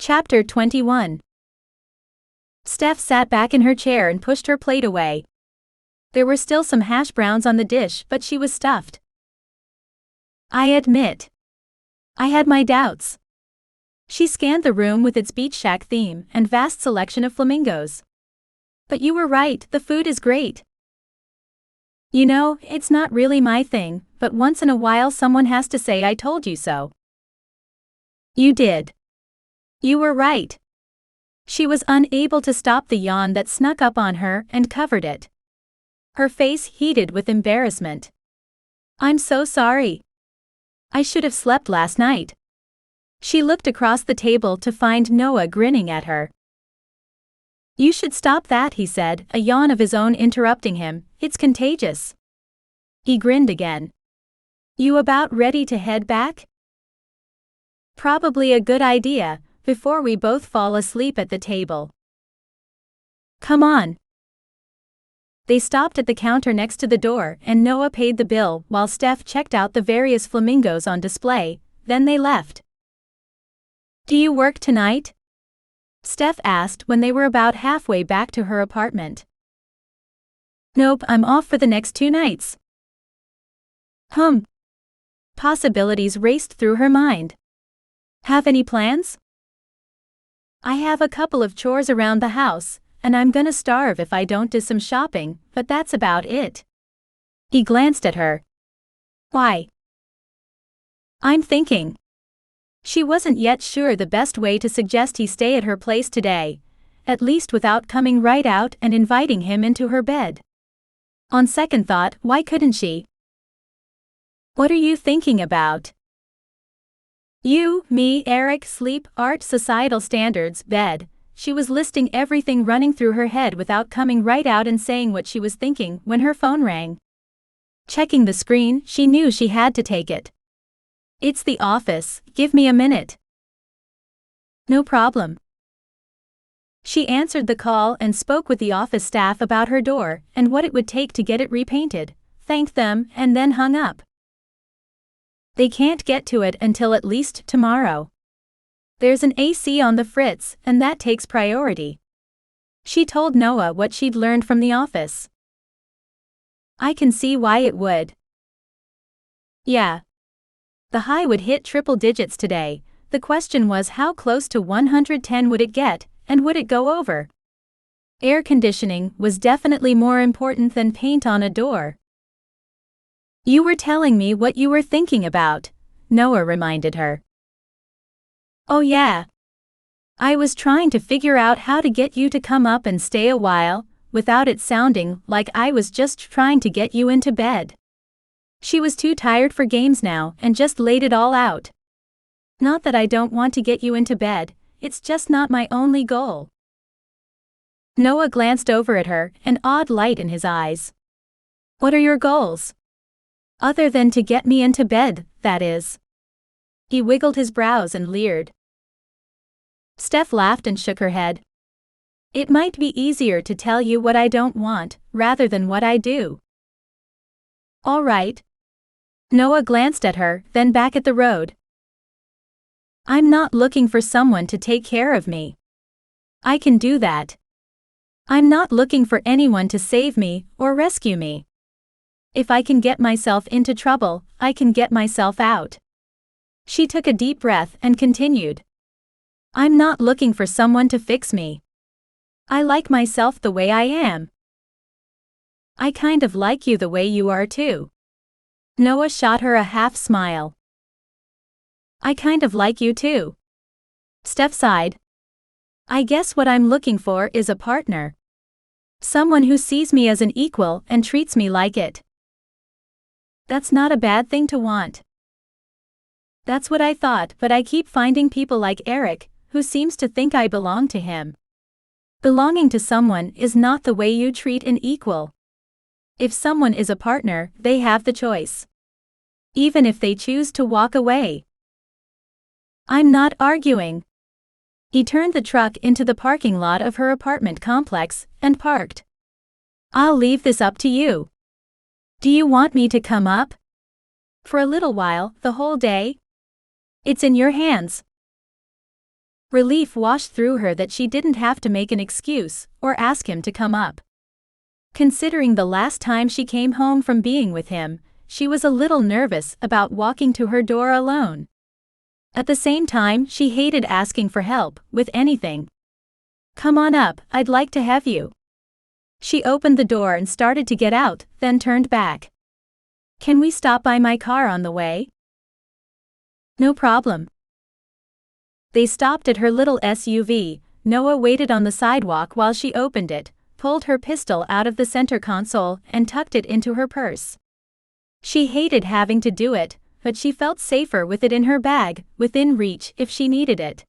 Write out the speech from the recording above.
Chapter 21. Steph sat back in her chair and pushed her plate away. There were still some hash browns on the dish, but she was stuffed. I admit, I had my doubts. She scanned the room with its beach shack theme and vast selection of flamingos. But you were right, the food is great. You know, it's not really my thing, but once in a while someone has to say I told you so. You did. You were right. She was unable to stop the yawn that snuck up on her and covered it. Her face heated with embarrassment. I'm so sorry. I should have slept last night. She looked across the table to find Noah grinning at her. You should stop that, he said, a yawn of his own interrupting him. It's contagious. He grinned again. You about ready to head back? Probably a good idea, before we both fall asleep at the table. Come on. They stopped at the counter next to the door and Noah paid the bill while Steph checked out the various flamingos on display, then they left. Do you work tonight? Steph asked when they were about halfway back to her apartment. Nope, I'm off for the next 2 nights. Possibilities raced through her mind. Have any plans? I have a couple of chores around the house, and I'm gonna starve if I don't do some shopping, but that's about it. He glanced at her. Why? I'm thinking. She wasn't yet sure the best way to suggest he stay at her place today, at least without coming right out and inviting him into her bed. On second thought, why couldn't she? What are you thinking about? You, me, Eric, sleep, art, societal standards, bed. She was listing everything running through her head without coming right out and saying what she was thinking when her phone rang. Checking the screen, she knew she had to take it. It's the office, give me a minute. No problem. She answered the call and spoke with the office staff about her door and what it would take to get it repainted, thanked them, and then hung up. They can't get to it until at least tomorrow. There's an AC on the fritz, and that takes priority. She told Noah what she'd learned from the office. I can see why it would. Yeah. The high would hit triple digits today. The question was how close to 110 would it get, and would it go over? Air conditioning was definitely more important than paint on a door. You were telling me what you were thinking about, Noah reminded her. Oh yeah. I was trying to figure out how to get you to come up and stay a while, without it sounding like I was just trying to get you into bed. She was too tired for games now and just laid it all out. Not that I don't want to get you into bed, it's just not my only goal. Noah glanced over at her, an odd light in his eyes. What are your goals? Other than to get me into bed, that is. He wiggled his brows and leered. Steph laughed and shook her head. It might be easier to tell you what I don't want, rather than what I do. All right. Noah glanced at her, then back at the road. I'm not looking for someone to take care of me. I can do that. I'm not looking for anyone to save me or rescue me. If I can get myself into trouble, I can get myself out. She took a deep breath and continued. I'm not looking for someone to fix me. I like myself the way I am. I kind of like you the way you are too. Noah shot her a half smile. I kind of like you too. Steph sighed. I guess what I'm looking for is a partner. Someone who sees me as an equal and treats me like it. That's not a bad thing to want. That's what I thought, but I keep finding people like Eric, who seems to think I belong to him. Belonging to someone is not the way you treat an equal. If someone is a partner, they have the choice. Even if they choose to walk away. I'm not arguing. He turned the truck into the parking lot of her apartment complex and parked. I'll leave this up to you. Do you want me to come up? For a little while, the whole day? It's in your hands. Relief washed through her that she didn't have to make an excuse or ask him to come up. Considering the last time she came home from being with him, she was a little nervous about walking to her door alone. At the same time, she hated asking for help with anything. "Come on up, I'd like to have you." She opened the door and started to get out, then turned back. "Can we stop by my car on the way?" "No problem." They stopped at her little SUV. Noah waited on the sidewalk while she opened it, pulled her pistol out of the center console, and tucked it into her purse. She hated having to do it, but she felt safer with it in her bag, within reach if she needed it.